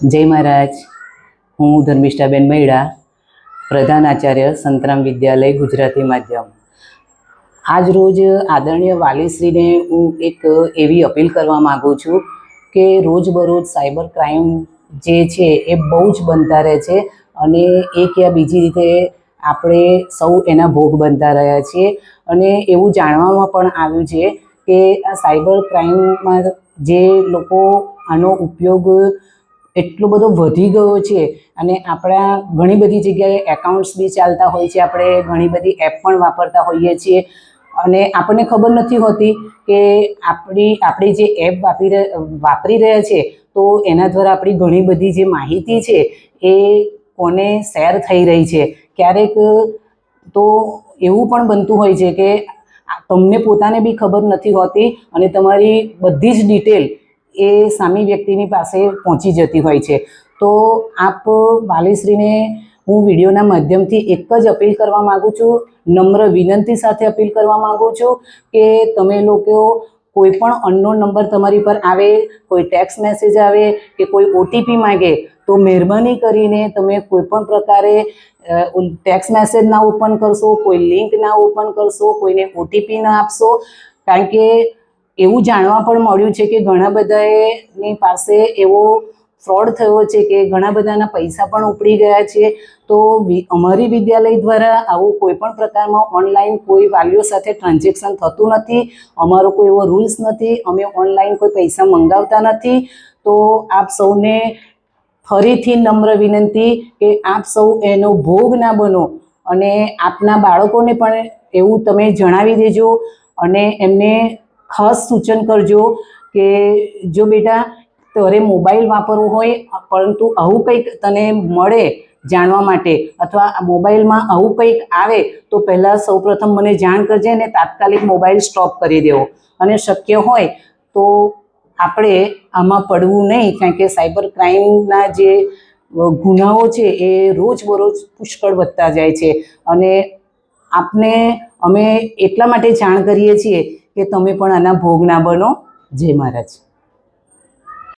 જય મહારાજ. હું ધર્મિષ્ઠાબેન મૈડા, પ્રધાન આચાર્ય સંતરામ વિદ્યાલય ગુજરાતી માધ્યમ. આજ રોજ આદરણીય વાલીશ્રીને હું એક એવી અપીલ કરવા માગું છું કે રોજબરોજ સાયબર ક્રાઇમ જે છે એ બહુ જ બનતા રહે છે અને એક યા બીજી રીતે આપણે સૌ એના ભોગ બનતા રહ્યા છીએ. અને એવું જાણવામાં પણ આવ્યું છે કે આ સાયબર ક્રાઇમમાં જે લોકો આનો ઉપયોગ એટલો બધો વધી ગયો છે અને આપણા ઘણી બધી જગ્યાએ એકાઉન્ટ્સ બી ચાલતા હોય છે, આપણે ઘણી બધી એપ પણ વાપરતા હોઈએ છીએ અને આપણને ખબર નથી હોતી કે આપણી જે એપ વાપરી રહ્યા છે તો એના દ્વારા આપણી ઘણી બધી જે માહિતી છે એ કોને શેર થઈ રહી છે. ક્યારેક તો એવું પણ બનતું હોય છે કે તમને પોતાને બી ખબર નથી હોતી અને તમારી બધી જ ડિટેલ એ સામી વ્યક્તિની પાસે પહોંચી જતી હોય છે. તો આપ વાલીશ્રીને હું વિડીયોના માધ્યમથી એક જ અપીલ કરવા માગું છું, નમ્ર વિનંતી સાથે અપીલ કરવા માગું છું કે તમે લોકો કોઈ પણ અનનોન નંબર તમારી પર આવે, કોઈ ટેક્સ્ટ મેસેજ આવે કે કોઈ ઓટીપી માગે તો મહેરબાની કરીને તમે કોઈ પણ પ્રકારે ટેક્સ્ટ મેસેજ ના ઓપન કરશો, કોઈ લિંક ના ઓપન કરશો, કોઈને ઓટીપી ના આપશો. કારણ કે એવું જાણવા પણ મળ્યું છે કે ઘણા બધાની પાસે એવો ફ્રોડ થયો છે કે ઘણા બધાના પૈસા પણ ઉપડી ગયા છે. તો અમારી વિદ્યાલય દ્વારા આવું કોઈ પણ પ્રકારમાં ઓનલાઈન કોઈ વાલીઓ સાથે ટ્રાન્ઝેક્શન થતું નથી. અમારો કોઈ એવો રૂલ્સ નથી, અમે ઓનલાઈન કોઈ પૈસા મંગાવતા નથી. તો આપ સૌને ફરીથી નમ્ર વિનંતી કે આપ સૌ એનો ભોગ ના બનો અને આપના બાળકોને પણ એવું તમે જણાવી દેજો અને એમને ખાસ સૂચન કરજો કે જો બેટા તારે મોબાઈલ વાપરવું હોય પરંતુ આવું કંઈક તને મળે જાણવા માટે અથવા મોબાઈલમાં આવું કંઈક આવે તો પહેલાં સૌપ્રથમ મને જાણ કરજે અને તાત્કાલિક મોબાઈલ સ્ટોપ કરી દેવો અને શક્ય હોય તો આપણે આમાં પડવું નહીં. કારણ કે સાયબર ક્રાઇમના જે ગુનાઓ છે એ રોજબરોજ પુષ્કળ વધતા જાય છે અને આપને અમે એટલા માટે જાણ કરીએ છીએ કે તમે પણ આના ભોગ ના બનો. જય મહારાજ.